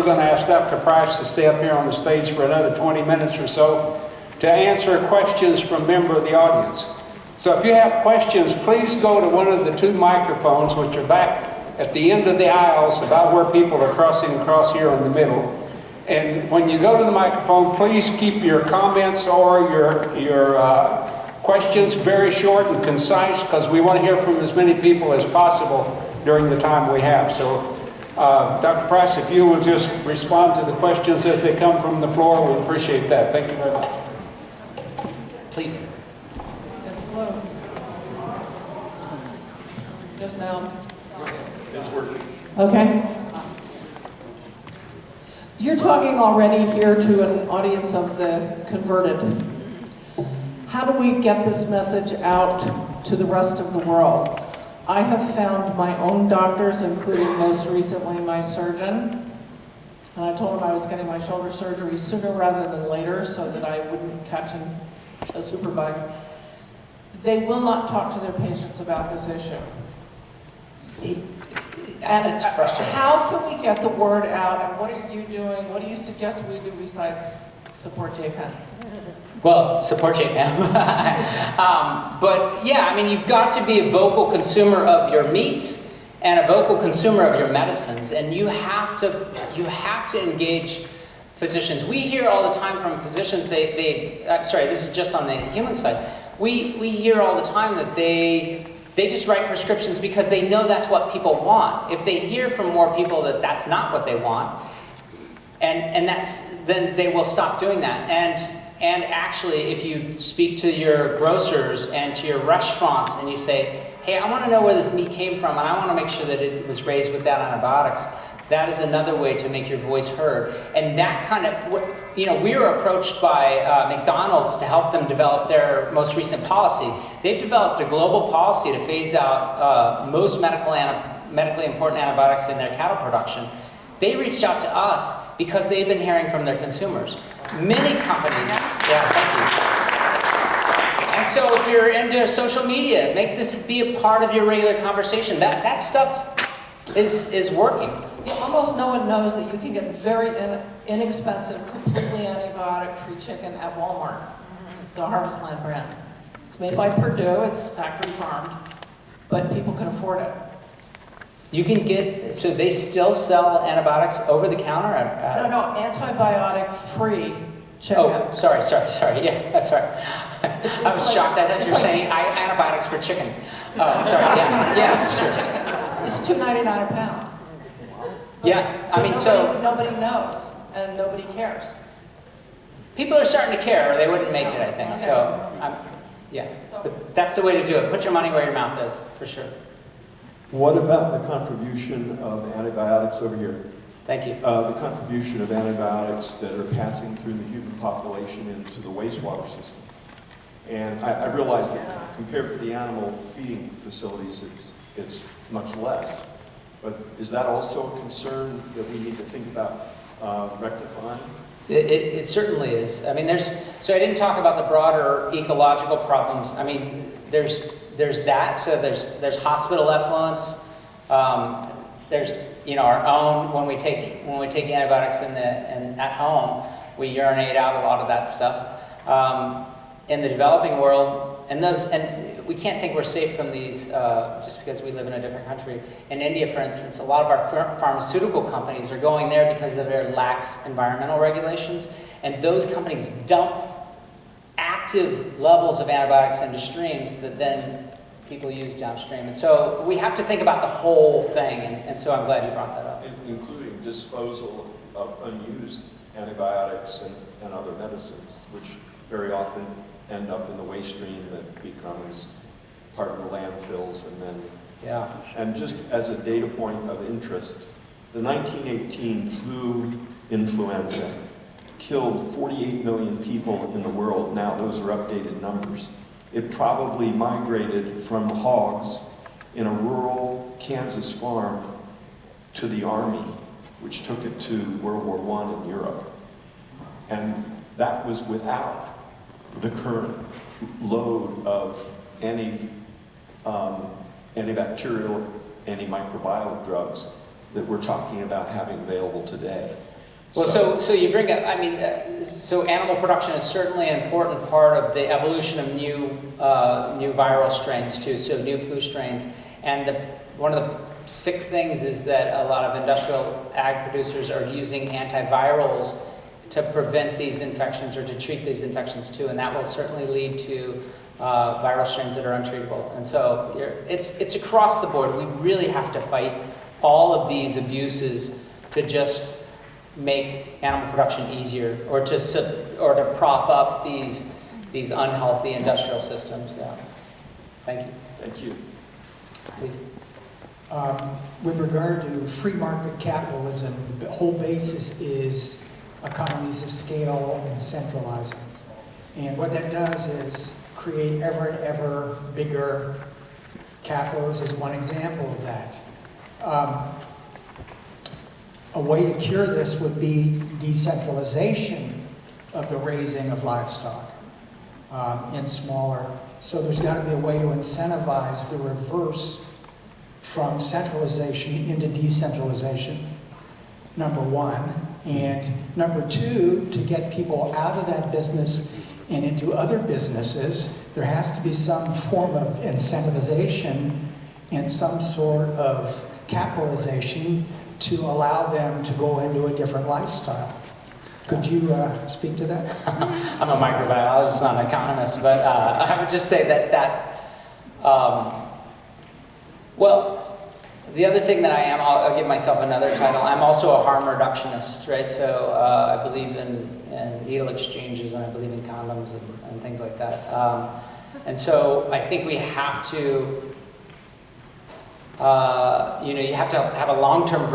we're going to ask Dr. Price to stay up here on the stage for another 20 minutes or so to answer questions from members of the audience. So if you have questions, please go to one of the 2 microphones, which are back at the end of the aisles, about where people are crossing across here in the middle. And when you go to the microphone, please keep your comments or your questions very short and concise, because we want to hear from as many people as possible during the time we have. So, Dr. Price, if you will just respond to the questions as they come from the floor, we appreciate that. Thank you very much. Please. Yes, hello. No sound. It's working. Okay. You're talking already here to an audience of the converted. How do we get this message out to the rest of the world? I have found my own doctors, including most recently my surgeon, and I told him I was getting my shoulder surgery sooner rather than later so that I wouldn't catch a superbug. They will not talk to their patients about this issue. And it's frustrating. how can we get the word out, and what are you doing? What do you suggest we do besides support JFAN? Well, support JFAN. But yeah, I mean, you've got to be a vocal consumer of your meats and a vocal consumer of your medicines, and you have to engage physicians. We hear all the time from physicians, I'm sorry, this is just on the human side. We hear all the time that they just write prescriptions because they know that's what people want. If they hear from more people that that's not what they want, then they will stop doing that. And actually, if you speak to your grocers and to your restaurants and you say, hey, I want to know where this meat came from, and I want to make sure that it was raised without antibiotics, that is another way to make your voice heard. And that kind of, we were approached by McDonald's to help them develop their most recent policy. They've developed a global policy to phase out most medically important antibiotics in their cattle production. They reached out to us because they've been hearing from their consumers. Many companies, yeah, thank you. And so if you're into social media, make this be a part of your regular conversation. That stuff is working. Yeah, almost no one knows that you can get very inexpensive, completely antibiotic-free chicken at Walmart, the Harvest Land brand. It's made by Purdue, it's factory farmed, but people can afford it. You can get, so they still sell antibiotics over the counter? No, antibiotic-free chicken. Oh, sorry, yeah, that's right. I was shocked that you're saying antibiotics for chickens. Oh, I'm sorry, yeah, it's true. Chicken. It's $2.99 a pound. Yeah, I mean, nobody knows, and nobody cares. People are starting to care, or they wouldn't make it, I think. Okay. So, yeah, but that's the way to do it. Put your money where your mouth is, for sure. What about the contribution of antibiotics over here? Thank you. The contribution of antibiotics that are passing through the human population into the wastewater system. And I realize that compared to the animal feeding facilities, it's much less. But is that also a concern that we need to think about rectifying? It certainly is. I mean, so I didn't talk about the broader ecological problems. I mean, there's that. So there's hospital effluents. There's our own, when we take antibiotics at home, we urinate out a lot of that stuff. In the developing world, and we can't think we're safe from these just because we live in a different country. In India, for instance, a lot of our pharmaceutical companies are going there because of their lax environmental regulations, and those companies dump active levels of antibiotics into streams that then people use downstream. And so we have to think about the whole thing, and so I'm glad you brought that up. Including disposal of unused antibiotics and other medicines, which very often end up in the waste stream that becomes part of the landfills. And then, yeah. And just as a data point of interest, the 1918 flu influenza killed 48 million people in the world. Now those are updated numbers. It probably migrated from hogs in a rural Kansas farm to the army, which took it to World War I in Europe. And that was without the current load of antibacterial, antimicrobial drugs that we're talking about having available today. Well, so you bring up, I mean, so animal production is certainly an important part of the evolution of new viral strains too, so new flu strains. And one of the sick things is that a lot of industrial ag producers are using antivirals to prevent these infections or to treat these infections too, and that will certainly lead to viral strains that are untreatable. And so it's across the board. We really have to fight all of these abuses to just make animal production easier, or to prop up these unhealthy industrial systems. Yeah. Thank you. Thank you. Please. With regard to free market capitalism, the whole basis is economies of scale and centralizing. And what that does is create ever and ever bigger CAFOs is one example of that. A way to cure this would be decentralization of the raising of livestock in smaller. So there's got to be a way to incentivize the reverse from centralization into decentralization, number one. And number two, to get people out of that business and into other businesses, there has to be some form of incentivization and some sort of capitalization to allow them to go into a different lifestyle. Could you speak to that? I'm a microbiologist, not an economist, but I would just say well, the other thing that I am, I'll give myself another title, I'm also a harm reductionist, right? So I believe in needle exchanges, and I believe in condoms and things like that. And so I think we have to, you have to have a long-term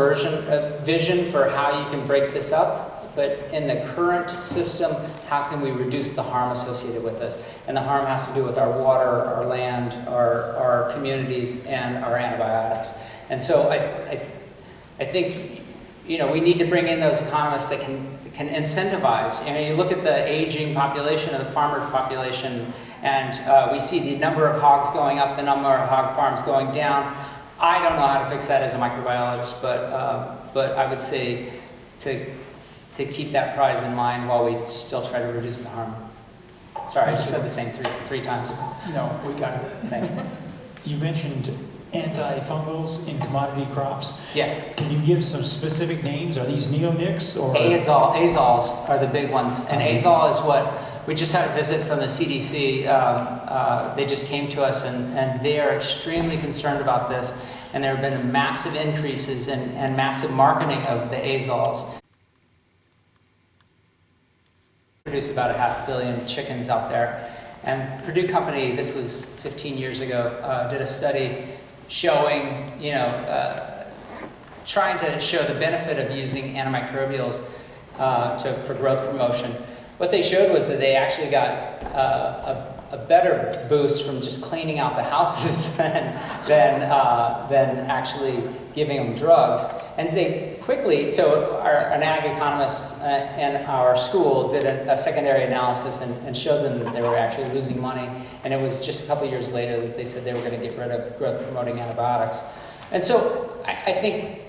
vision for how you can break this up. But in the current system, how can we reduce the harm associated with this? And the harm has to do with our water, our land, our communities, and our antibiotics. And so I think, we need to bring in those economists that can incentivize. You look at the aging population of the farmer population, and we see the number of hogs going up, the number of hog farms going down. I don't know how to fix that as a microbiologist, but I would say to keep that prize in mind while we still try to reduce the harm. Sorry, I just said the same three times. No, we got it. Thank you. You mentioned antifungals in commodity crops. Yes. Can you give some specific names? Are these neonics or? Azoles are the big ones. And azole is what, we just had a visit from the CDC. They just came to us and they are extremely concerned about this. And there have been massive increases and massive marketing of the azoles. Produce about 500 million chickens out there. And Purdue Company, this was 15 years ago, did a study showing, trying to show the benefit of using antimicrobials for growth promotion. What they showed was that they actually got a better boost from just cleaning out the houses than actually giving them drugs. And they quickly, so an ag economist in our school did a secondary analysis and showed them that they were actually losing money. And it was just a couple years later that they said they were going to get rid of growth-promoting antibiotics. And so I think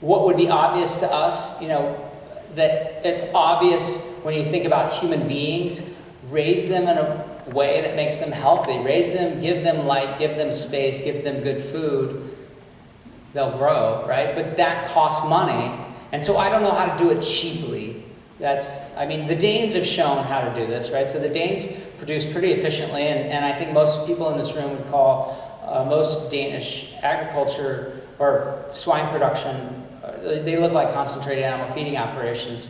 what would be obvious to us, that it's obvious when you think about human beings, raise them in a way that makes them healthy. Raise them, give them light, give them space, give them good food. They'll grow, right? But that costs money. And so I don't know how to do it cheaply. The Danes have shown how to do this, right? So the Danes produce pretty efficiently, and I think most people in this room would call most Danish agriculture or swine production, they look like concentrated animal feeding operations.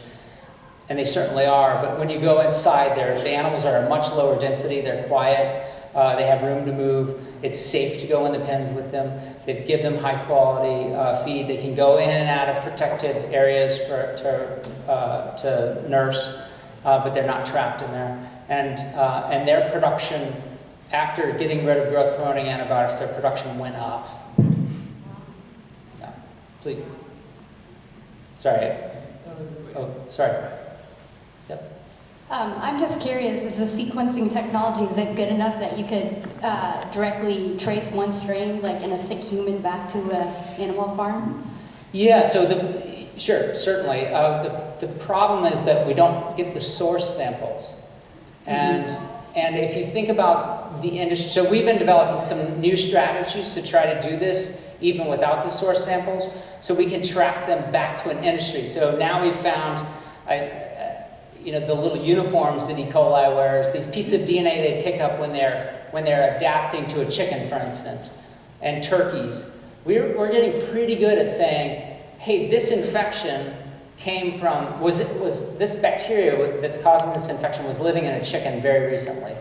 And they certainly are, but when you go inside there, the animals are a much lower density, they're quiet, they have room to move, it's safe to go in the pens with them, they give them high quality feed, they can go in and out of protected areas to nurse, but they're not trapped in there. And their production, after getting rid of growth promoting antibiotics, their production went up. Yeah, please. Sorry. Oh, sorry. Yep. I'm just curious, is the sequencing technology, is it good enough that you could directly trace one strain, like in a sick human, back to an animal farm? Yeah, so Sure, certainly. The problem is that we don't get the source samples. And if you think about the industry, so we've been developing some new strategies to try to do this even without the source samples, so we can track them back to an industry. So now we've found, the little uniforms that E. coli wears, these pieces of DNA they pick up when they're adapting to a chicken, for instance, and turkeys. We're getting pretty good at saying, hey, this infection came from, was this bacteria that's causing this infection was living in a chicken very recently.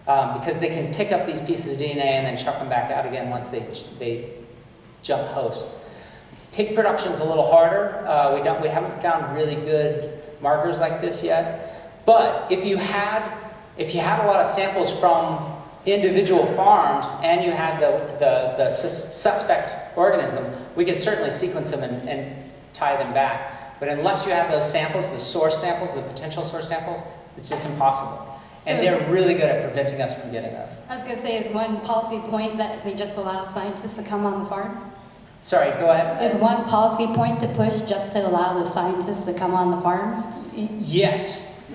Because they can pick up these pieces of DNA and then chuck them back out again once they jump hosts. Pig production's a little harder. We haven't found really good markers like this yet. But if you had a lot of samples from individual farms and you had the suspect organism, we could certainly sequence them and tie them back. But unless you have those samples, the source samples, the potential source samples, it's just impossible. And they're really good at preventing us from getting those. I was going to say, is one policy point that they just allow scientists to come on the farm? Sorry, go ahead. Is one policy point to push just to allow the scientists to come on the farms? Yes.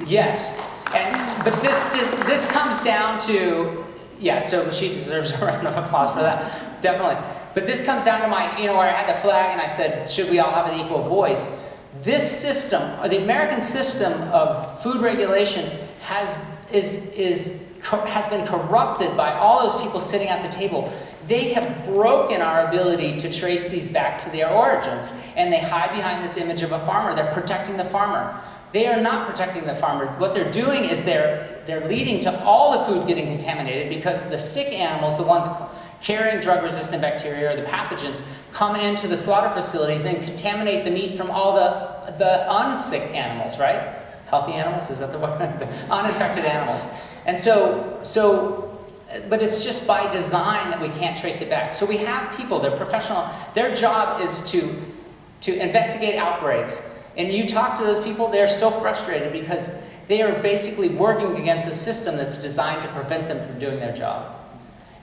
But this comes down to, so she deserves a round of applause for that, definitely. But this comes down to where I had the flag and I said, should we all have an equal voice? This system, the American system of food regulation has been corrupted by all those people sitting at the table. They have broken our ability to trace these back to their origins, and they hide behind this image of a farmer. They're protecting the farmer. They are not protecting the farmer. What they're doing is they're leading to all the food getting contaminated because the sick animals, the ones carrying drug-resistant bacteria or the pathogens, come into the slaughter facilities and contaminate the meat from all the unsick animals, right? Healthy animals, is that the word? The uninfected animals. And but it's just by design that we can't trace it back. So we have people, they're professional, their job is to investigate outbreaks. And you talk to those people, they're so frustrated because they are basically working against a system that's designed to prevent them from doing their job.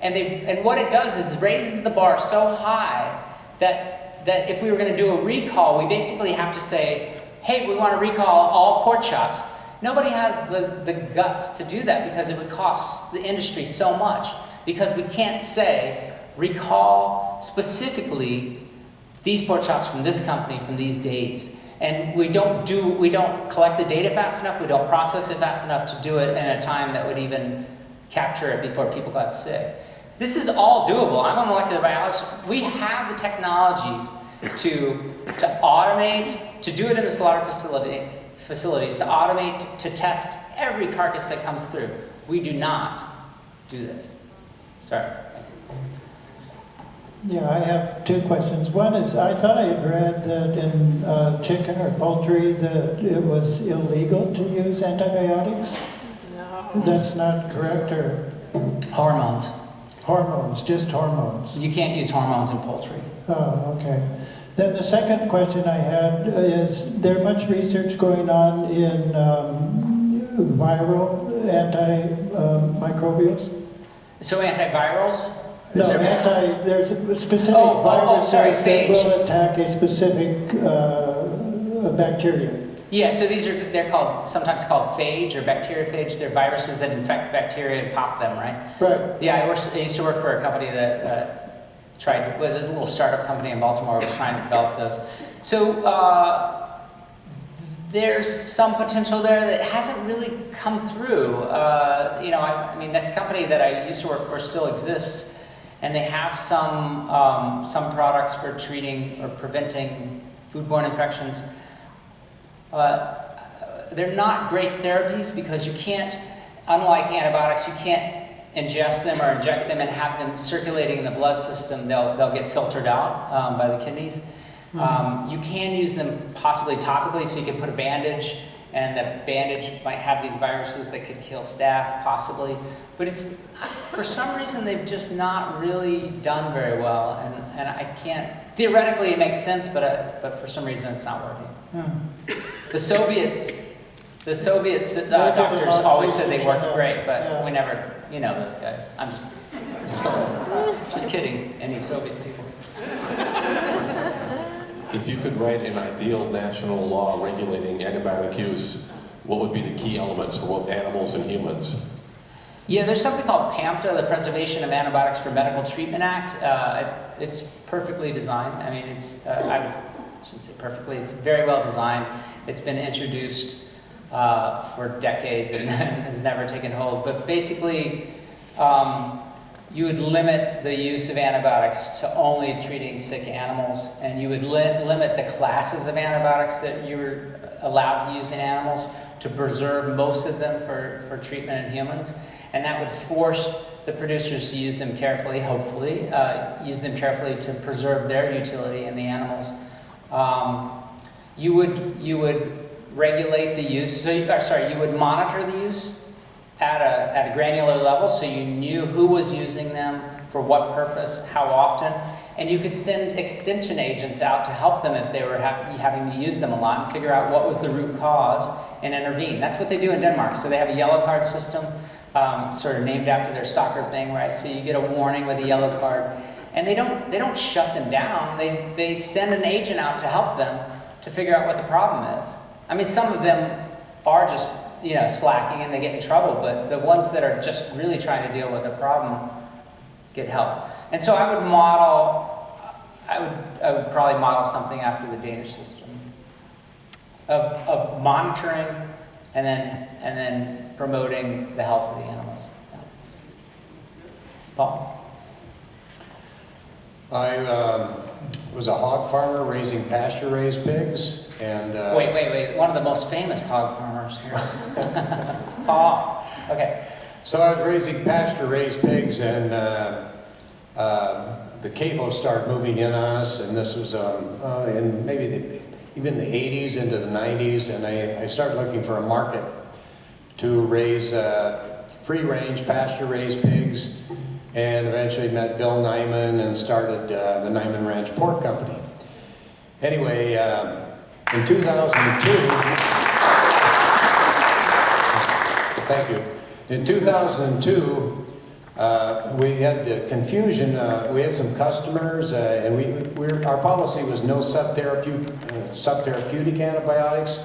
And what it does is it raises the bar so high that if we were going to do a recall, we basically have to say, hey, we want to recall all pork chops. Nobody has the guts to do that because it would cost the industry so much. Because we can't say, recall specifically these pork chops from this company from these dates. And we don't collect the data fast enough, we don't process it fast enough to do it in a time that would even capture it before people got sick. This is all doable. I'm a molecular biologist. We have the technologies to automate, to do it in the slaughter facilities, to automate, to test every carcass that comes through. We do not do this. Sorry. Thanks. Yeah, I have two questions. One is, I thought I had read that in chicken or poultry that it was illegal to use antibiotics. No. That's not correct, or? Hormones. Hormones, just hormones. You can't use hormones in poultry. Oh, okay. Then the second question I had is, there much research going on in viral antimicrobials? So antivirals? No, there's a specific virus that will attack a specific bacteria. Yeah, so they're sometimes called phage or bacteriophage. They're viruses that infect bacteria and pop them, right? Right. Yeah, I used to work for a company that it was a little startup company in Baltimore that was trying to develop those. So there's some potential there that hasn't really come through. I mean, this company that I used to work for still exists, and they have some products for treating or preventing foodborne infections. They're not great therapies because you can't, unlike antibiotics, you can't ingest them or inject them and have them circulating in the blood system. They'll get filtered out by the kidneys. You can use them possibly topically, so you can put a bandage, and the bandage might have these viruses that could kill staph, possibly. But for some reason, they've just not really done very well, and I can't. Theoretically, it makes sense, but for some reason, it's not working. The Soviets doctors always said they worked great, but we never, those guys. I'm just kidding, any Soviet people. If you could write an ideal national law regulating antibiotic use, what would be the key elements for both animals and humans? Yeah, there's something called PAMTA, the Preservation of Antibiotics for Medical Treatment Act. It's perfectly designed. I mean, I shouldn't say perfectly, it's very well designed. It's been introduced for decades and has never taken hold. But basically, you would limit the use of antibiotics to only treating sick animals, and you would limit the classes of antibiotics that you were allowed to use in animals to preserve most of them for treatment in humans. And that would force the producers to use them carefully, hopefully, use them carefully to preserve their utility in the animals. You would regulate the use, you would monitor the use at a granular level, so you knew who was using them, for what purpose, how often, and you could send extension agents out to help them if they were having to use them a lot and figure out what was the root cause and intervene. That's what they do in Denmark. So they have a yellow card system, sort of named after their soccer thing, right? So you get a warning with a yellow card, and they don't shut them down. They send an agent out to help them to figure out what the problem is. I mean, some of them are just, slacking and they get in trouble, but the ones that are just really trying to deal with the problem get help. And so I would probably model something after the Danish system of monitoring and then promoting the health of the animals. Paul? I was a hog farmer raising pasture-raised pigs, and wait! One of the most famous hog farmers here. Paul. Okay. So I was raising pasture-raised pigs, and the CAFO started moving in on us, and this was in maybe even the 80s into the 90s, and I started looking for a market to raise free-range pasture-raised pigs, and eventually met Bill Nyman and started the Nyman Ranch Pork Company. Anyway, in 2002, thank you. In 2002, we had confusion. We had some customers, and our policy was no subtherapeutic antibiotics.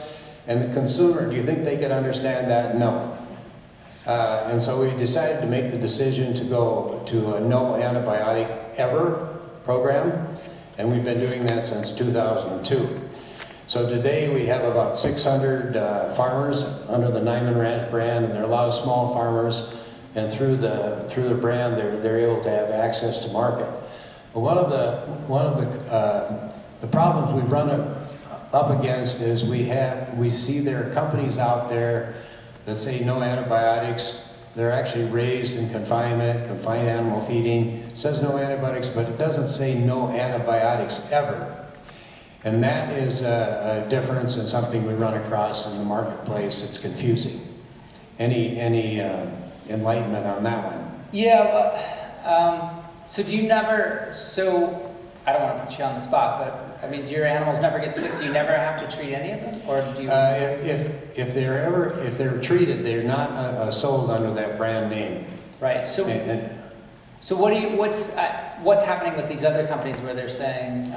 And the consumer, do you think they could understand that? No. And so we decided to make the decision to go to a no antibiotic ever program, and we've been doing that since 2002. So today we have about 600 farmers under the Nyman Ranch brand, and there are a lot of small farmers, and through the brand they're able to have access to market. But one of the problems we've run up against is we see there are companies out there that say no antibiotics. They're actually raised in confinement, confined animal feeding. It says no antibiotics, but it doesn't say no antibiotics ever. And that is a difference and something we run across in the marketplace. It's confusing. Any enlightenment on that one? Yeah, so I don't want to put you on the spot, but I mean, do your animals never get sick? Do you never have to treat any of them, or do you? If they're treated, they're not sold under that brand name. Right. So what's happening with these other companies where they're saying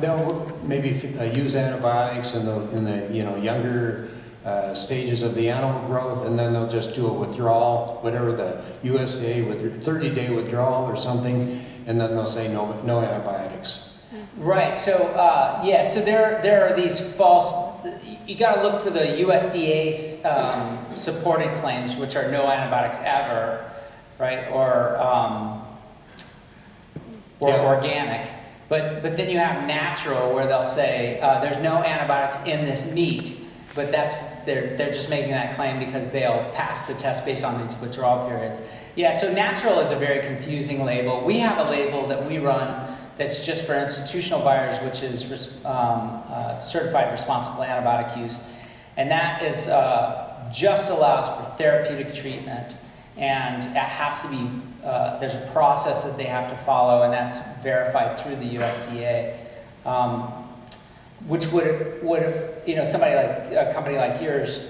they'll maybe use antibiotics in the younger stages of the animal growth, and then they'll just do a withdrawal, whatever the USDA with 30-day withdrawal or something, and then they'll say no antibiotics. Right. So so there are these false. You got to look for the USDA's supported claims, which are no antibiotics ever, right? Or organic. But then you have natural, where they'll say there's no antibiotics in this meat, but they're just making that claim because they'll pass the test based on these withdrawal periods. Yeah, so natural is a very confusing label. We have a label that we run that's just for institutional buyers, which is certified responsible antibiotic use, and that is just allows for therapeutic treatment, and it has to be there's a process that they have to follow, and that's verified through the USDA. Which would somebody like a company like yours,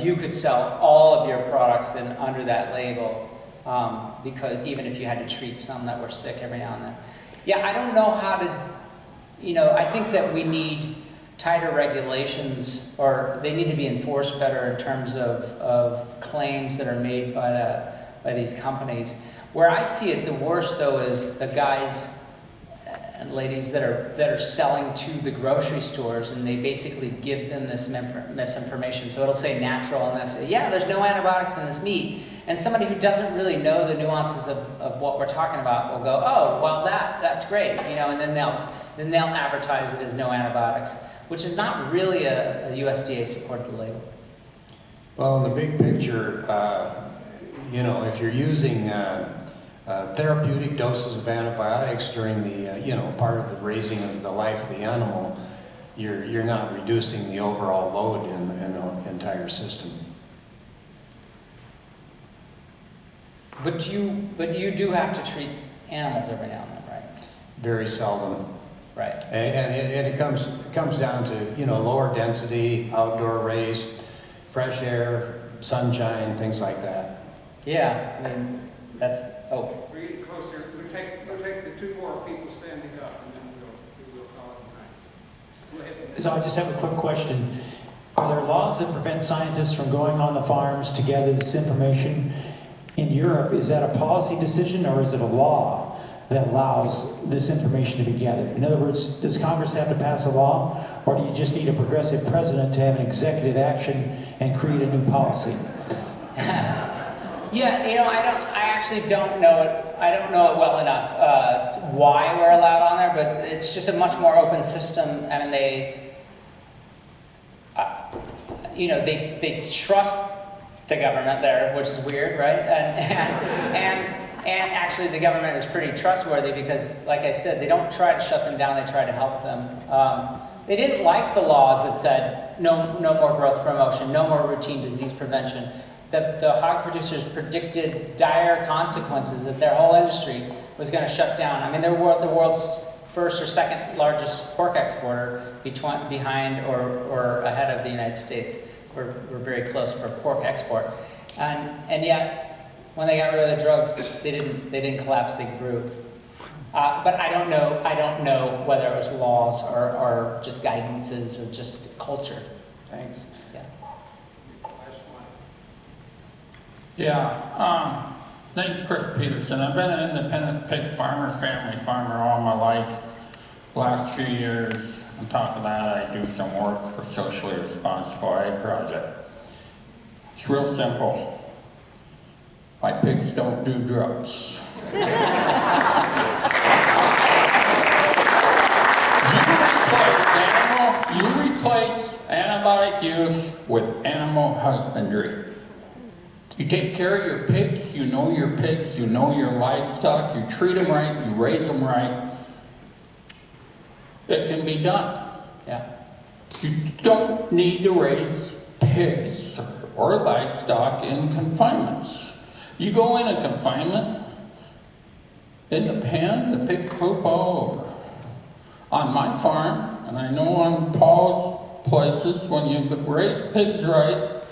you could sell all of your products then under that label, because even if you had to treat some that were sick every now and then. Yeah, I don't know how to I think that we need tighter regulations, or they need to be enforced better in terms of claims that are made by these companies. Where I see it the worst, though, is the guys and ladies that are selling to the grocery stores, and they basically give them this misinformation. So it'll say natural, and they'll say, yeah, there's no antibiotics in this meat. And somebody who doesn't really know the nuances of what we're talking about will go, oh, well, that's great, and then they'll advertise it as no antibiotics, which is not really a USDA supported label. Well, in the big picture, if you're using therapeutic doses of antibiotics during the, part of the raising of the life of the animal, you're not reducing the overall load in the entire system. But you do have to treat animals every now and then, right? Very seldom. Right. And it comes down to, lower density, outdoor raised, fresh air, sunshine, things like that. Yeah, I mean, that's, We're getting closer. We'll take the two more people standing up, and then we'll call it a night. Go ahead. So I just have a quick question. Are there laws that prevent scientists from going on the farms to gather this information? In Europe, is that a policy decision, or is it a law that allows this information to be gathered? In other words, does Congress have to pass a law, or do you just need a progressive president to have an executive action and create a new policy? yeah, I actually don't know it. I don't know it well enough why we're allowed on there, but it's just a much more open system. I mean, they trust the government there, which is weird, right? And actually the government is pretty trustworthy because, like I said, they don't try to shut them down, they try to help them. They didn't like the laws that said no more growth promotion, no more routine disease prevention. The hog producers predicted dire consequences, that their whole industry was going to shut down. I mean, they were the world's first or second largest pork exporter, behind or ahead of the United States. We're very close for pork export, and yet when they got rid of the drugs, they didn't collapse. They grew. But I don't know whether it was laws or just guidances or just culture. Thanks. Yeah. Yeah. Name's Chris Peterson. I've been an independent pig farmer, family farmer all my life. Last few years, on top of that, I do some work for Socially Responsible Ag Project. It's real simple. My pigs don't do drugs. You replace antibiotic use with animal husbandry. You take care of your pigs, you know your livestock, you treat them right, you raise them right. It can be done. Yeah. You don't need to raise pigs or livestock in confinements. You go in a confinement, in the pen, the pigs poop all over. On my farm, and I know on Paul's places, when you raise pigs right,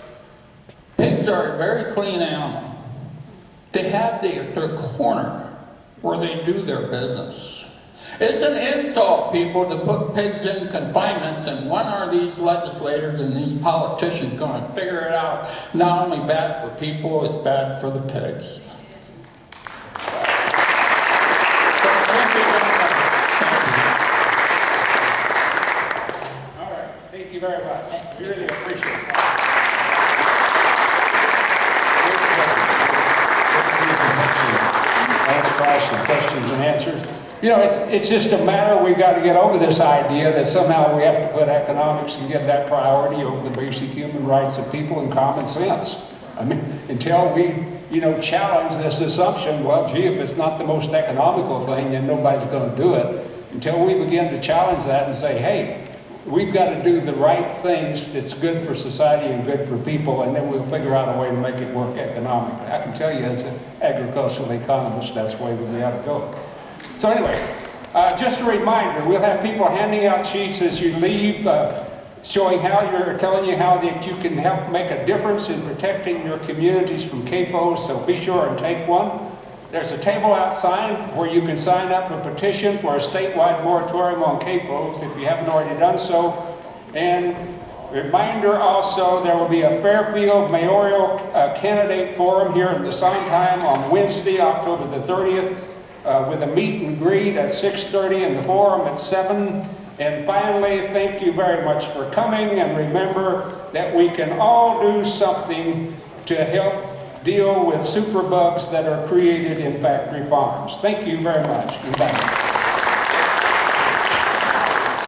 pigs are a very clean animal. They have their corner where they do their business. It's an insult, people, to put pigs in confinements, and when are these legislators and these politicians going to figure it out? Not only bad for people, it's bad for the pigs. All right. Thank you very much. We really appreciate it. Answer questions and answers. It's just a matter, we've got to get over this idea that somehow we have to put economics and give that priority over the basic human rights of people and common sense. I mean, until we, challenge this assumption, well, gee, if it's not the most economical thing, then nobody's going to do it. Until we begin to challenge that and say, hey, we've got to do the right things that's good for society and good for people, and then we'll figure out a way to make it work economically. I can tell you as an agricultural economist, that's the way we got to go. So anyway, just a reminder, we'll have people handing out sheets as you leave, telling you how that you can help make a difference in protecting your communities from CAFOs, so be sure and take one. There's a table outside where you can sign up a petition for a statewide moratorium on CAFOs if you haven't already done so. And reminder also, there will be a Fairfield mayoral candidate forum here in the Sondheim on Wednesday, October the 30th, with a meet and greet at 6:30 and the forum at 7. And finally, thank you very much for coming, and remember that we can all do something to help deal with superbugs that are created in factory farms. Thank you very much. Goodbye.